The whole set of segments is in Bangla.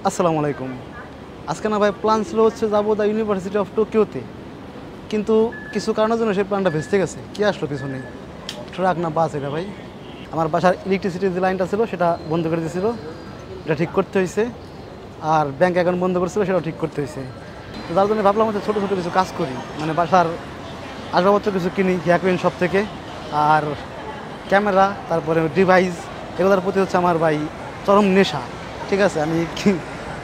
আসসালামু আলাইকুম। আজকে না ভাই প্ল্যান ছিল হচ্ছে যাবো দ্য ইউনিভার্সিটি অফ টোকিওতে, কিন্তু কিছু কারণের জন্য সেই প্ল্যানটা ভেস্তে গেছে। কি আসলো পিছনে, ট্রাক না বাস এটা ভাই? আমার বাসার ইলেকট্রিসিটির যে লাইনটা ছিল সেটা বন্ধ করে দিয়েছিল, এটা ঠিক করতে হয়েছে। আর ব্যাঙ্ক অ্যাকাউন্ট বন্ধ করেছিল, সেটাও ঠিক করতে হয়েছে। তো যার জন্য ভাবলাম হচ্ছে ছোটো ছোটো কিছু কাজ করি, মানে বাসার আসবাবপত্র কিছু কিনি হ্যাকওয়েন শপ থেকে। আর ক্যামেরা, তারপরে ডিভাইস, এগুলোর প্রতি হচ্ছে আমার ভাই চরম নেশা। ঠিক আছে, আমি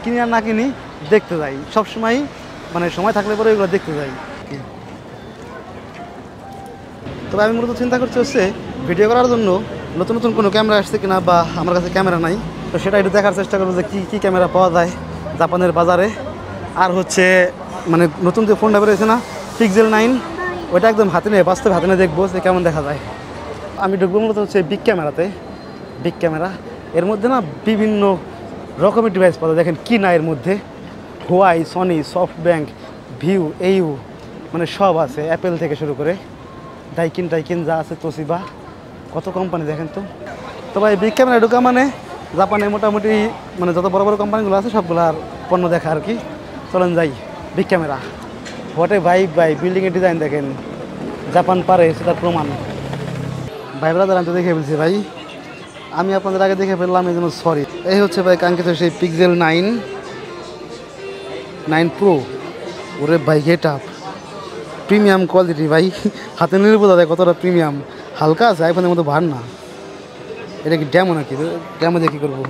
কিনি আর না কিনি দেখতে যাই সবসময়, মানে সময় থাকলে পরে এগুলো দেখতে যাই। তবে আমি মূলত চিন্তা করছি হচ্ছে ভিডিও করার জন্য নতুন নতুন কোনো ক্যামেরা আসছে কিনা, বা আমার কাছে ক্যামেরা নাই, তো সেটা একটু দেখার চেষ্টা করবো যে কী ক্যামেরা পাওয়া যায় জাপানের বাজারে। আর হচ্ছে মানে নতুন যে ফোনটা বেরিয়েছে না, পিক্সেল 9, ওইটা একদম হাতে নিয়ে বাস্তবে হাতে নিয়ে দেখবো যে কেমন দেখা যায়। আমি ঢুকবো মূলত হচ্ছে বিগ ক্যামেরাতে। বিগ ক্যামেরা, এর মধ্যে না বিভিন্ন রকমের ডিভাইস পাওয়া যায়। দেখেন কি না এর মধ্যে, হুয়াই, সনি, সফটব্যাঙ্ক, ভিউ, এইউ, মানে সব আছে, অ্যাপেল থেকে শুরু করে ডাইকিন যা আছে, তোশিবা, কত কোম্পানি দেখেন তো। তো ভাই বিগ ক্যামেরা ঢোকা মানে জাপানে মোটামুটি মানে যত বড় বড় কোম্পানিগুলো আছে সবগুলোর পণ্য দেখা আর কি। চলেন যাই বিগ ক্যামেরা। হোয়াটে ভাই বিল্ডিংয়ের ডিজাইন দেখেন, জাপান পারে সেটার প্রমাণ। ভাই ব্রাদার আমি তো দেখে ফেলছি ভাই, আমি আপনাদের আগে দেখে ফেললাম, এই জন্য সরি। এই হচ্ছে ভাই কাঙ্ক্ষিত সেই পিক্সেল 9 প্রো। ওরে ভাই গেট আপ, প্রিমিয়াম কোয়ালিটি ভাই, হাতে নিলে বোঝা যায় কতটা প্রিমিয়াম। হালকা আছে, আইফোনের মতো ভার না। এটা কি ড্যামো নাকি? ড্যামো দিয়ে কী করবো?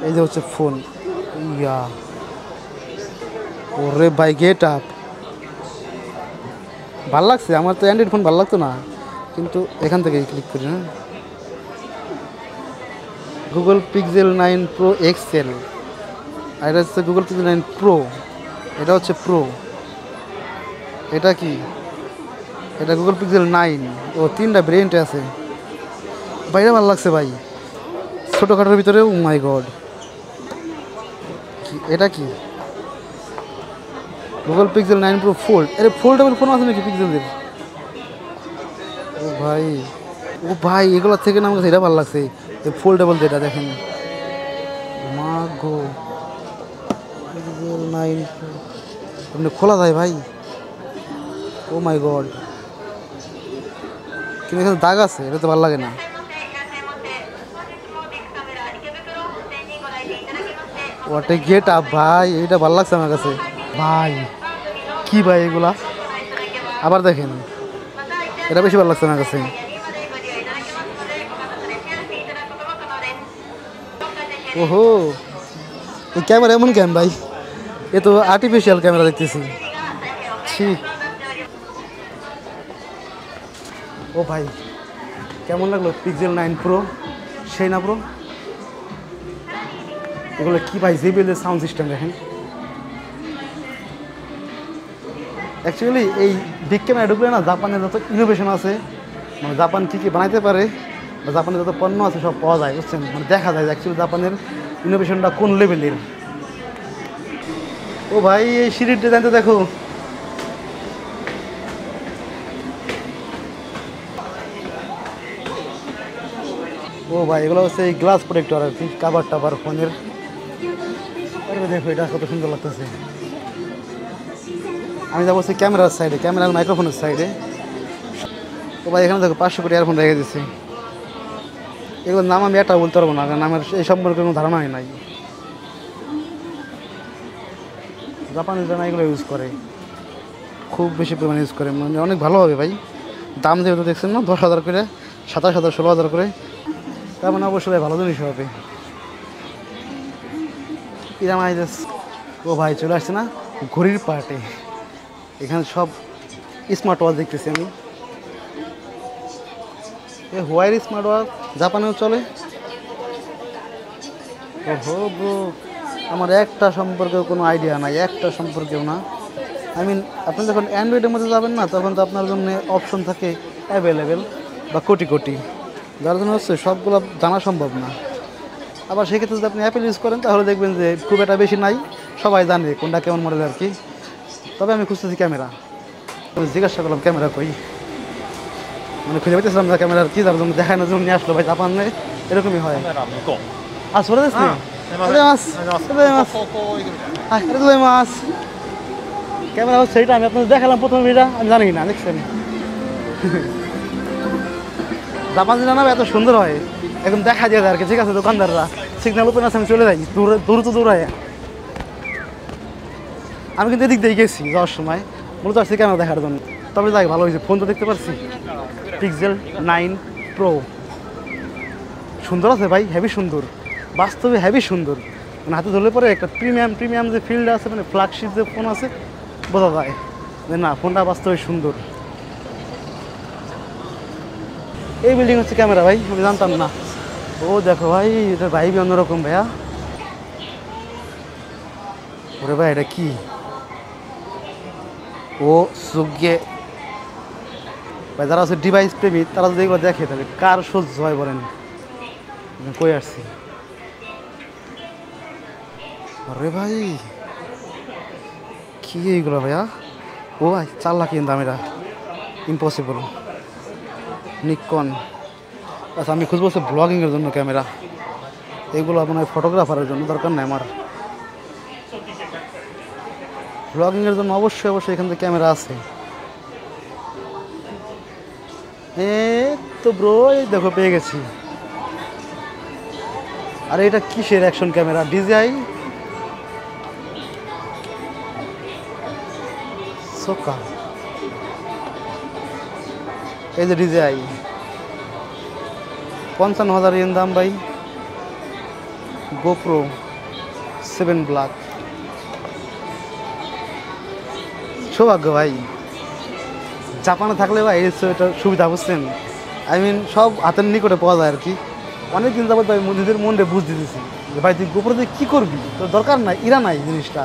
এই যে হচ্ছে ফোন, ইয়া ওরে ভাই গেট আপ, ভাল লাগছে। আমার তো অ্যান্ড্রয়েড ফোন ভালো লাগতো না, কিন্তু এখান থেকে ক্লিক করি না। গুগল পিক্সেল 9 প্রো এক্সেল, আর এটা হচ্ছে গুগল পিক্সেল 9 প্রো, এটা হচ্ছে প্রো। এটা কি? এটা গুগল পিক্সেল 9, ও 3টা ভেরিয়েন্টে আছে। বাইরে ভালো লাগছে ভাই, ছোটোখাটোর ভিতরে। ও মাই গড, এটা কি? Google pixel 9 pro fold. এর ফোল্ডেবল ফোন আছে নাকি পিক্সেলের? ও ভাই এগুলোর থেকে না আমার কাছে এটা ভালো লাগছে, এই ফোল্ডেবল যেটা দেখেন। মা গো, পিক্সেল 9 এমনি খোলা যায় ভাই? ও মাই গড, কিন্তু এখানে দাগ আছে, এটা তো ভালো লাগে না। ওটা গেট আপ ভাই, এটা ভালো লাগছে আমার কাছে ভাই। কি ভাই এগুলা? আবার দেখেন, এটা বেশি ভালো লাগছে আমার কাছে। ওহো, এই ক্যামেরা এমন কেন ভাই? এ তো আর্টিফিশিয়াল ক্যামেরা দেখতেছি। ছি, ও ভাই কেমন লাগলো পিক্সেল 9 প্রো? সেই না প্রো? এগুলো কি ভাই, জেবিএলের সাউন্ড সিস্টেম দেখেন। অ্যাকচুয়ালি এই বিগ ক্যামেরা ঢুকলে না জাপানের যত ইনোভেশন আছে, মানে জাপান কী কী বানাইতে পারে, বা জাপানের যত পণ্য আছে সব পাওয়া যায়, বুঝছেন? মানে দেখা যায় যে অ্যাকচুয়ালি জাপানের ইনোভেশনটা কোন লেভেলের। ও ভাই এই সিঁড়ির ডিজাইন তো দেখো। ও ভাই এগুলো হচ্ছে এই গ্লাস প্রোটেক্টর আর কি, কাভার টাভার ফোনের। দেখো এটা কত সুন্দর লাগতেছে। আমি যাবো হচ্ছে ক্যামেরার সাইডে, ক্যামেরার মাইক্রোফোনের সাইডে। ও ভাই এখানে দেখো 500 কোটি ইয়ারফোন রেখে দিচ্ছে। এগুলোর নাম আমি একটা বলতে পারবো না, কারণ আমার এই সম্পর্কে কোনো ধারণাই নাই। জাপানিজ জানা এগুলো ইউজ করে, খুব বেশি পরিমাণে ইউজ করে, মানে অনেক ভালো হবে ভাই। দাম যেহেতু দেখছেন না, 10,000 করে, 27,000, 16,000 করে, তার মানে অবশ্যই ভাই ভালো জিনিস হবে। ইরামাইজাস। ও ভাই চলে আসছে না ঘড়ির পার্টে, এখানে সব স্মার্ট ওয়াচ দেখতেছি আমি। এ হোয়াইট স্মার্ট ওয়াচ জাপানেও চলে। ওহো ব্রো, আমার একটা সম্পর্কেও কোনো আইডিয়া নাই, একটা সম্পর্কেও না। আই মিন আপনি যখন অ্যান্ড্রয়েডের মধ্যে যাবেন না, তখন তো আপনার জন্য অপশন থাকে অ্যাভেলেবেল বা কোটি কোটি, যার জন্য হচ্ছে সবগুলো জানা সম্ভব না। আবার সেক্ষেত্রে যদি আপনি অ্যাপেল ইউজ করেন, তাহলে দেখবেন যে খুব একটা বেশি নাই, সবাই জানে কোনটা কেমন মডেল আর কি। তবে আমি খুঁজতেছি ক্যামেরা, জিজ্ঞাসা করলাম ক্যামেরা কই, মানে খুঁজে পেতেছিলাম না ক্যামেরার কি, যার জন্য দেখানোর জন্য নিয়ে আসলো ভাই। জাপানে এরকমই হয়। あ、それですね。ありがとうございます。ありがとうございます。はい、ありがとうございます。ক্যামেরা হচ্ছে এটা আমি আপনাদের দেখালাম প্রথমে এটা আমি জানি না দেখছেন জাপানি জানাবে এত সুন্দর হয় একদম দেখা দিয়ে দেয় আর কি ঠিক আছে দোকানদাররা সিগন্যাল ওপেন আছে আমি চলে যাই দূর তো দৌড়ায় আমি কিন্তু এদিক দিয়ে গেছি যাওয়ার সময় মূলত আসছি ক্যামেরা দেখার জন্য তবে যাই ভালো হয়েছে ফোন তো দেখতে পাচ্ছি পিক্সেল 9 প্রো সুন্দর আছে ভাই হেভি সুন্দর বাস্তবে হেভি সুন্দর মানে হাতে ধরলে পরে একটা প্রিমিয়াম যে ফিল্ড আছে মানে ফ্ল্যাগশিপ যে ফোন আছে বোঝা যায় যে না ফোনটা বাস্তবে সুন্দর এই বিল্ডিং হচ্ছে ক্যামেরা ভাই আমি জানতাম না ও দেখো ভাই এটা ভাইবি অন্যরকম ভাইয়া ওরে ভাই এটা কি ও সুগে ভাই যারা আছে ডিভাইস প্রেমী তারা যদি এগুলো দেখে তাহলে কার সহ্য হয় বলেন কই আসছি আরে ভাই কি এইগুলো ভাইয়া ও ভাই 4 লাখ দাম এটা ইম্পসিবল নিকন আচ্ছা আমি খুঁজবো হচ্ছে ব্লগিংয়ের জন্য ক্যামেরা এগুলো আপনার ফটোগ্রাফারের জন্য দরকার নেই আমার ব্লগিংয়ের জন্য অবশ্যই এখান থেকে ক্যামেরা আছে তো ব্রো এই দেখো পেয়ে গেছি আর এটা কিসের অ্যাকশন ক্যামেরা ডিজিআই সোকা এই যে ডিজিআই 55,000 ইয়েন দাম ভাই গোপ্রো 7 ব্ল্যাক সৌভাগ্য ভাই জাপানে থাকলে ভাই এটা সুবিধা বুঝছেন আই মিন সব হাতের নিকটে পাওয়া যায় আর কি অনেক দিন যাবত ভাই নিজেদের মনে বুঝ দিতেছি যে ভাই তুই গোপ্রো দিয়ে কী করবি তোর দরকার নাই ইরা নাই জিনিসটা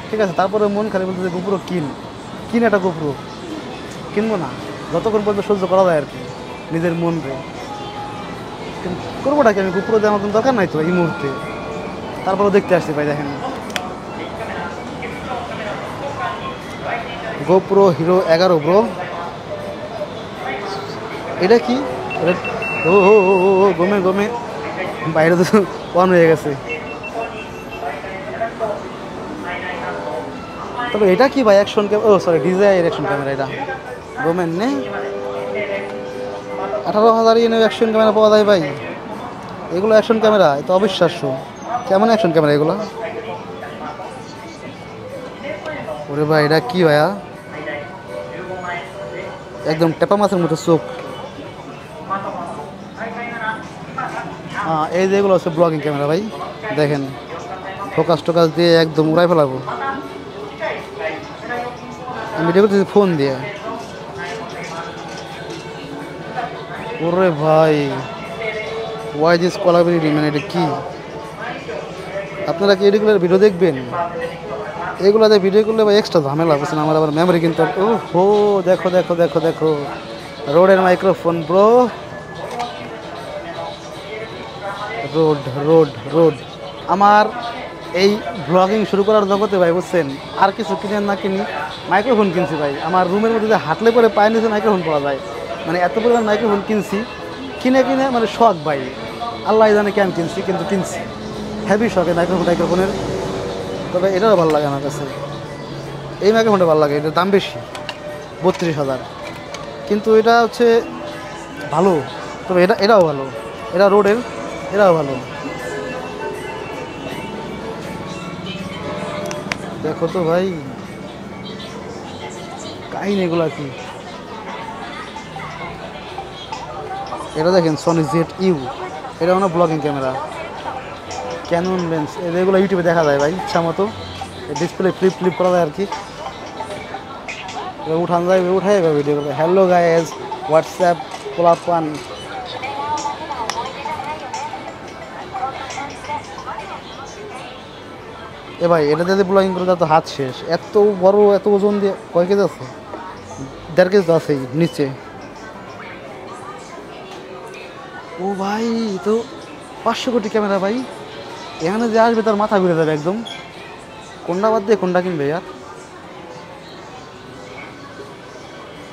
ঠিক আছে তারপরে মন খালি বলতে যে গোপ্রো কিন একটা গোপ্রো কিনবো না যতক্ষণ পর্যন্ত সহ্য করা যায় আর কি নিজের মনকে করবোটা কি আমি গোপ্রো দিয়ে আমার কোনো দরকার নাই তো এই মুহূর্তে তারপরেও দেখতে আসছি ভাই দেখেন গোপ্রো হিরো 11 ব্রো এটা কি ও গমে বাইরে তো অন হয়ে গেছে তবে এটা কি ভাই অ্যাকশন ক্যামেরা ও সরি ডিজাইন অ্যাকশন ক্যামেরা এটা গোমেন নে 18,000 ইয়েনে অ্যাকশন ক্যামেরা পাওয়া যায় ভাই এগুলো অ্যাকশন ক্যামেরা এটা অবিশ্বাস্য কেমন অ্যাকশন ক্যামেরা এগুলো ওরে ভাই এটা কি ভাইয়া একদম টেপা মাছের মতো চোখ হ্যাঁ এই যেগুলো হচ্ছে ব্লগিং ক্যামেরা ভাই দেখেন ফোকাস টোকাস দিয়ে একদম উড়াই ফেলাবো আমি ভিডিও করতেছি ফোন দিয়ে ওরে ভাই ওয়াই দিস কোলাবিলিটি মানে এটা কি আপনারা কি এগুলোর ভিডিও দেখবেন এগুলোতে ভিডিও করলে ভাই এক্সট্রা ঝামেলা বুঝছেন আমার আবার মেমোরি কিনতে ও হো দেখো রোডের মাইক্রোফোন ব্রো রোড আমার এই ব্লগিং শুরু করার জগতে ভাই বুঝছেন আর কিছু কিনে না কিনি মাইক্রোফোন কিনছি ভাই আমার রুমের মধ্যে যে হাঁটলে পরে পায়ে নিচে মাইক্রোফোন পাওয়া যায় মানে এত পরিমাণ মাইক্রোফোন কিনছি কিনে মানে শখ ভাই আল্লাহ জানে কেন কিনছি কিন্তু কিনছি হেভি শখে মাইক্রোফোনের তবে এটাও ভালো লাগে আমার কাছে এই মাইক্রোফোনটা ভালো লাগে এটার দাম বেশি 32,000 কিন্তু এটা হচ্ছে ভালো তবে এটাও ভালো এটা রোডের এটাও ভালো দেখো তো ভাই কাহিনী এগুলা কি এটা দেখেন সনি ZU এটা হলো ব্লগিং ক্যামেরা ক্যানন লেন্স এগুলো ইউটিউবে দেখা যায় ভাই ইচ্ছা মতো ডিসপ্লে ফ্লিপ করা যায় আর কি উঠান যায় উঠাই ভিডিও করে হ্যালো গাইজ হোয়াটসঅ্যাপ পোলাপান এ ভাই এটা যদি ব্লগিং করে তো হাত শেষ এত বড় এত ওজন দিয়ে কয় কেজি আছে 1.5 কেজি তো আছেই নিচে ও ভাই তো 500 কোটি ক্যামেরা ভাই এখানে যে আসবে তার মাথা ঘুরে যাবে একদম কোনটা বাদ দিয়ে কোনটা কিনবে ইয়ার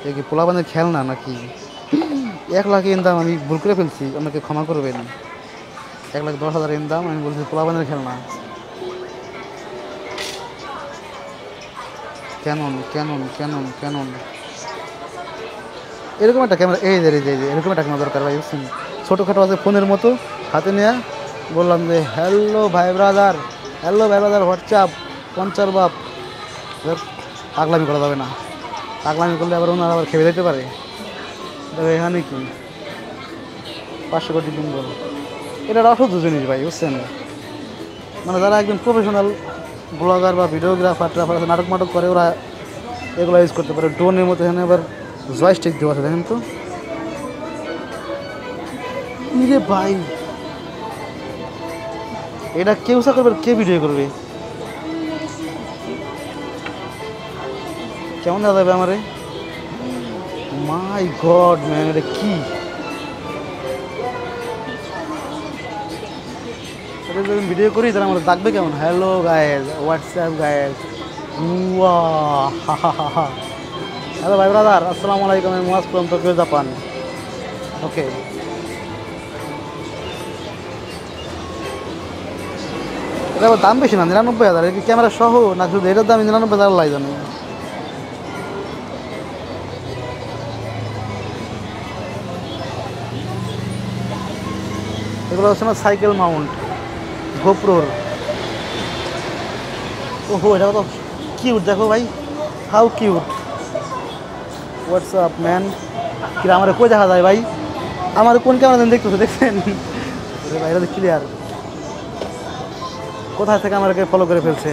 এ কি পোলাপানের খেলনা নাকি 1 লাখ দাম আমি ভুল করে ফেলছি আমাকে ক্ষমা করবেন 1,10,000 এর দাম। আমি বলছি পোলাপানের খেলনা। ক্যানন ক্যানন ক্যানন ক্যানন এরকম একটা ক্যামেরা, এই যে এরকম একটা ক্যামেরা দরকার ভাই, বুঝছেন? ছোটোখাটো আছে ফোনের মতো, হাতে নেওয়া। বললাম যে হ্যালো ভাই ব্রাদার, হোয়াটসঅ্যাপ, পঞ্চার বাপ। পাগলামি করা যাবে না, পাগলামি করলে আবার ওনারা আবার খেয়ে দিতে পারে। এখানে কি 500 কোটি ডিম্বল, এটা অসহ্য জিনিস ভাই, বুঝছেন? মানে যারা একদম প্রফেশনাল ব্লগার বা ভিডিওগ্রাফার আছে, নাটক মাটক করে, ওরা এগুলো ইউজ করতে পারে। ড্রোনের মতো এখানে আবার জয়স্টিক দেওয়া আছে, দেখেন তো। ইরে ভাই, এটা কেউ সা করবে, কে ভিডিও করবে? কেমন দেখা যাবে আমারে? মাই গড ম্যান, এটা কি? এটা যখন ভিডিও করি তাহলে আমার ডাকবে কেমন? Hello guys, WhatsApp guys, hello ভাই ব্রাদার, আসসালামু আলাইকুম, আমি মুয়াজ ফ্রম টোকিও, জাপান। ওকে, এটা দাম বেশি না? 99,000? কি ক্যামেরা সহ না শুধু এটার দাম 99,000 লাই জানো? এগুলো হচ্ছে না সাইকেল মাউন্ট গোপ্রোর। ওহো, এটা কত কিউট দেখো ভাই, হাউ কিউট। হোয়াটসঅ্যাপ ম্যান, কিরা আমার কই দেখা যায় ভাই? আমার কোন ক্যামেরা দেখতেছে, দেখছেন ভাই? এটা ক্লিয়ার, কোথায় থেকে আমাকে ফলো করে ফেলছে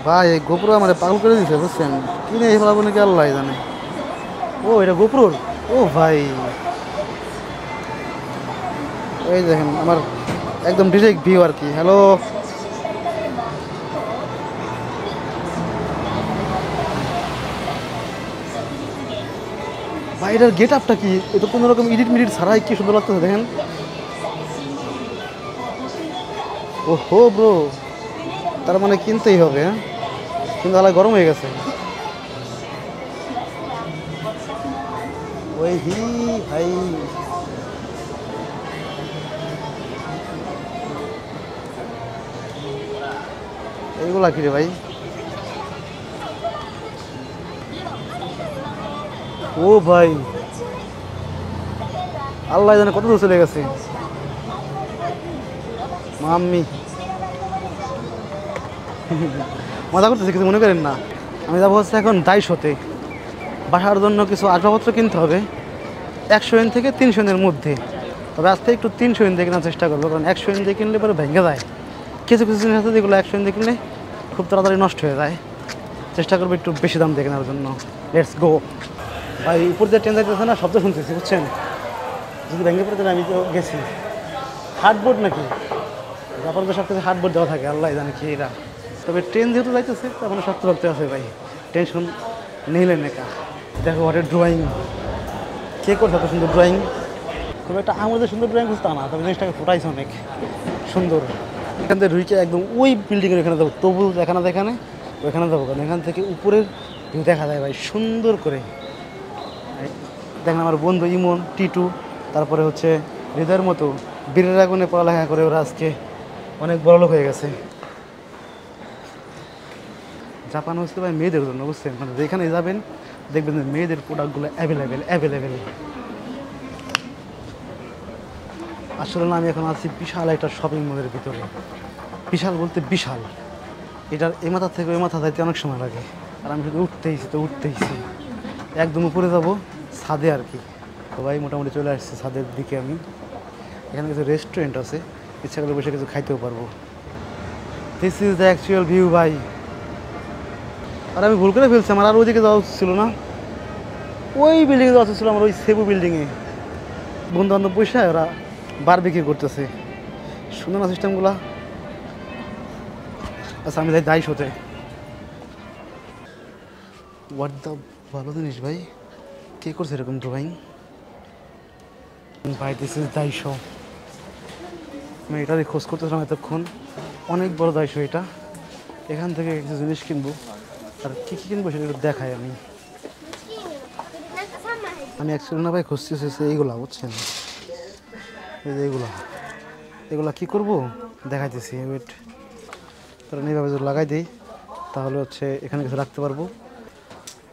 ভাই? এই গোপ্রো আমার পাগল করে দিচ্ছে, বুঝছেন? কিনে এই ফলাবো নাকি আল্লাহ জানে। ও, এটা গোপ্রোর? ও ভাই, এই দেখেন আমার একদম ডিরেক্ট ভিউ আর কি। হ্যালো ভাই, এটার গেট আপটা কি? এটা কোনো রকম এডিট মিডিট ছাড়াই কি সুন্দর লাগতেছে, দেখেন। ও হো ব্রো, তার মানে কিনতেই হবে, হ্যাঁ? কিন্তু আলাদা গরম হয়ে গেছে। ওই হি ভাই, এইগুলা কি রে ভাই? ও ভাই, আল্লাহ জানে কত দূর চলে গেছে। মাম্মি মজা করতেছে, কিছু মনে করেন না। আমি যাবো হচ্ছে এখন ডাইশোতে, বাসার জন্য কিছু আসবাবপত্র কিনতে হবে 100 ইন থেকে 300 ইনের মধ্যে। তবে আজ থেকে একটু 300 ইন দিয়ে কেনার চেষ্টা করবো, কারণ 100 ইন দিয়ে কিনলে পরে ভেঙে যায়। কিছু কিছু জিনিস আছে যেগুলো 100 ইন দিয়ে কিনলে খুব তাড়াতাড়ি নষ্ট হয়ে যায়। চেষ্টা করবো একটু বেশি দাম দিয়ে কেনার জন্য। লেটস গো ভাই। উপর দিয়ে ট্রেন যাইতেছে না, শব্দ শুনতেছি, বুঝছেন? যদি ভেঙে পড়ে তাহলে আমি তো গেছি। হার্ডবোর্ড নাকি? জাপান তো সব কিছু হার্ডবোর্ড দেওয়া থাকে, আল্লাহ জানে কি এরা। তবে ট্রেন যেহেতু যাইতেছে তখন শক্ত রাখতে আছে ভাই, টেনশন নিলেন একা। দেখো ওটা ড্রয়িং, কে করছে এত সুন্দর ড্রয়িং? খুব একটা আমাদের সুন্দর ড্রয়িং করছে তা না, তবে জিনিসটাকে ফোটাইছে অনেক সুন্দর। এখান থেকে রুইকে একদম ওই বিল্ডিংয়ের এখানে যাবো, তবু এখানে ওইখানে যাবো, কারণ এখান থেকে উপরের ভিউ দেখা যায় ভাই সুন্দর করে। দেখেন আমার বন্ধু ইমন, টিটু, তারপরে হচ্ছে হৃদয়ের মতো বীরের আগুনে পড়ালেখা করে ওরা আজকে অনেক বড় লোক হয়ে গেছে। জাপান হচ্ছে ভাই মেয়েদের জন্য, বুঝছেন? মানে যেখানে যাবেন দেখবেন যে মেয়েদের প্রোডাক্টগুলো অ্যাভেলেবেল। আসলে না, আমি এখন আছি বিশাল একটা শপিং মলের ভিতরে। বিশাল বলতে বিশাল, এটার এ মাথা থেকে ওই মাথা যাইতে অনেক সময় লাগে। আর আমি শুধু উঠতেইছি একদম উপরে যাব ছাদে আর কি। তো ভাই মোটামুটি চলে আসছে ছাদের দিকে আমি। এখানে কিছু রেস্টুরেন্ট আছে, ইচ্ছা করলে বসে কিছু খাইতেও পারবো। This is the actual view ভাই। আর আমি ভুল করে ফেলছি, আমার আর ওইদিকে যাওয়া উচিত ছিল না, ওই বিল্ডিংয়ে যাওয়া উচিত ছিল আমার, ওই সেবু বিল্ডিংয়ে। বন্ধু বান্ধব পয়সা ওরা বারবিকিউ করতেছে, সুন্দর না সিস্টেমগুলা। আচ্ছা আমি যাই হতে। হোয়াট দ্য, ভালো জিনিস ভাই, কে করছে এরকম ড্রয়িং ভাই? দিস ইজ দাইশো। আমি এটা খোঁজ করতেছিলাম এতক্ষণ, অনেক বড় দাইশো এটা। এখান থেকে কিছু জিনিস কিনবো, আর কী কী কিনবো সেটা একটু দেখাই আমি। আমি অ্যাকচুয়ালি না ভাই খুঁজছি এইগুলা বুঝছেন, এই যে এগুলা কী করবো দেখাইতেছি। ওয়েট, কারণ এইভাবে যদি লাগাই দিই তাহলে হচ্ছে এখানে কিছু রাখতে পারবো।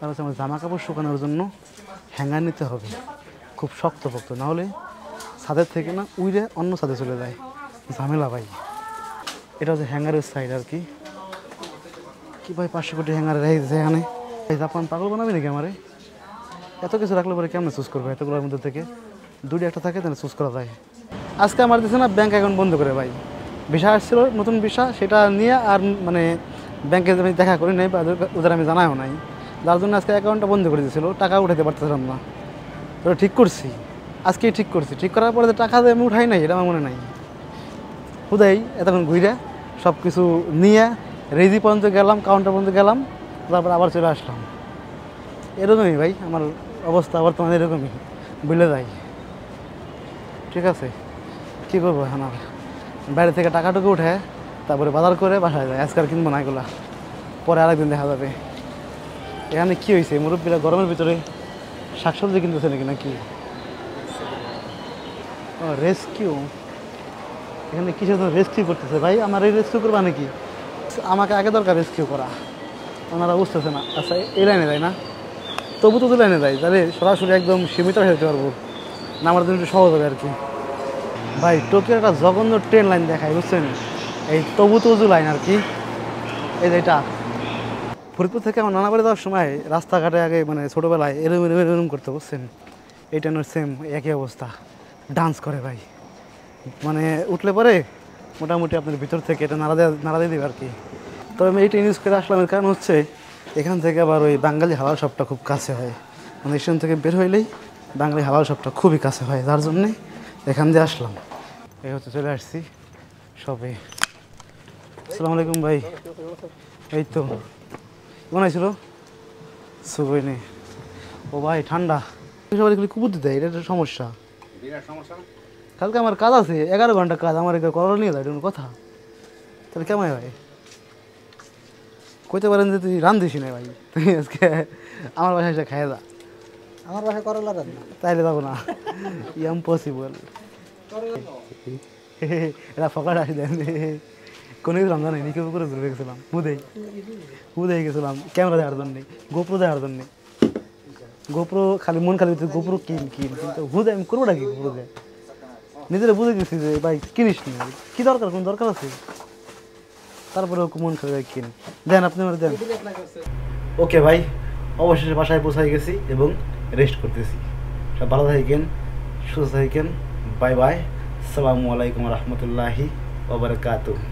আর হচ্ছে আমার জামা কাপড় শুকানোর জন্য হ্যাঙ্গার নিতে হবে, খুব শক্ত নাহলে ছাদের থেকে না উইরে অন্য ছাদে চলে যায়, ঝামেলা ভাই। এটা হচ্ছে হ্যাঙ্গারের সাইড আর কি। কি ভাই 500 কোটি হ্যাঙ্গার রেখেছে এখানে। এই জাপান পাগল বানাবি নাকি আমারে? এত কিছু রাখলে পরে কেমন চুজ করবো? এতগুলোর মধ্যে থেকে দুটি একটা থাকে তাহলে চুজ করা যায়। আজকে আমার দিচ্ছে না ব্যাঙ্ক অ্যাকাউন্ট বন্ধ করে ভাই। ভিসা আসছিল, নতুন ভিসা, সেটা নিয়ে আর মানে ব্যাংকে আমি দেখা করি নাই, ওদের আমি জানাও নাই, যার জন্য আজকে অ্যাকাউন্টটা বন্ধ করে দিয়েছিল, টাকা উঠাতে পারতেছিলাম না। তো ঠিক করছি, আজকেই ঠিক করছি। ঠিক করার পরে টাকা দিয়ে আমি উঠাই নাই, এটা আমার মনে নাই। হুদাই এতক্ষণ ঘুরে সব কিছু নিয়ে রেজি পর্যন্ত গেলাম, কাউন্টার পর্যন্ত গেলাম, তারপর আবার চলে আসলাম। এরকমই ভাই আমার অবস্থা বর্তমানে, এরকমই বুঝলে যাই। ঠিক আছে, কী করবো এখন আর? বাইরে থেকে টাকাটুকু উঠে তারপরে বাজার করে বাসায় যায়। আজকাল কিনবো না এগুলা, পরে আরেকদিন দেখা যাবে। এখানে কী হয়েছে, মুরব্বীরা গরমের ভিতরে শাকসবজি কিনতেছে নাকি নাকি? ও রেস্কিউ, এখানে কিসের জন্য রেস্কিউ করতেছে ভাই? আমার এই রেস্কিউ করবা নাকি? আমাকে আগে দরকার রেস্কিউ করা, ওনারা বুঝতেছে না। আচ্ছা এই লাইনে যায় না, তবু তো লাইনে যায়, তাহলে সরাসরি একদম সীমিত হয়ে যেতে পারবো না, আমার জন্য একটু সহজ হবে আর কি। ভাই টোকিওর একটা জঘন্য ট্রেন লাইন দেখায় বুঝছেন, এই তবু লাইন আর কি। এই যে এটা ফরিদপুর থেকে আমার নানা বাড়ি যাওয়ার সময় রাস্তাঘাটে আগে মানে ছোটোবেলায় এরম করতে বুঝছেন, এই ট্রেনের সেম একই অবস্থা, ডান্স করে ভাই। মানে উঠলে পরে মোটামুটি আপনার ভিতর থেকে এটা নাড়া দিয়ে দেবে আর কি। তবে আমি এইটা ইউজ করে আসলাম, এর কারণ হচ্ছে এখান থেকে আবার ওই বাঙালি হালাল শপটা খুব কাছে হয়, মানে স্টেশন থেকে বের হইলেই বাঙালি হালাল শপটা খুবই কাছে হয়, যার জন্যে এখান দিয়ে আসলাম। এই হচ্ছে চলে আসছি শপে। আসসালামু আলাইকুম ভাই। এই তো মনে হয়েছিল সুবই নেই। ও ভাই ঠান্ডা, সবাই এগুলি কুপুর দিতে এটা একটা সমস্যা। কালকে আমার কাজ আছে, 11 ঘন্টা কাজ, আমার এখানে করার নিয়ে যায় কথা, তাহলে কেমন ভাই? কইতে পারেন যে তুই রান্ধিস না ভাই, তুই আজকে আমার বাসায় এসে খাই যা। আমার বাসায় করলা রান্না, তাইলে যাবো না, ইম্পসিবল। এটা ফকাট আসি দেন, কোনো কিছু রমজান নেই, কেউ করে ঘুরে গেছিলাম, হুদেই গেছিলাম ক্যামেরা দেওয়ার জন্যে, গোপ্রো দেওয়ার জন্যে। গোপ্রো খালি মন খালি গোপ্রো কিন্তু হুদে আমি করবো নাকি? গোপ্রো দেয় নিজেরা বুঝে গেছি যে ভাই কিনিস নি, কি দরকার, কোন দরকার আছে? তারপরে মন খালি কিন দেন, আপনি আমার দেন। ওকে ভাই, অবশেষে বাসায় পৌঁছাই গেছি এবং রেস্ট করতেছি। সব ভালো থাকেন, সুস্থ থাকেন, বাই বাই, আসসালামু আলাইকুম রহমতুল্লাহি ওয়া বারাকাতুহু।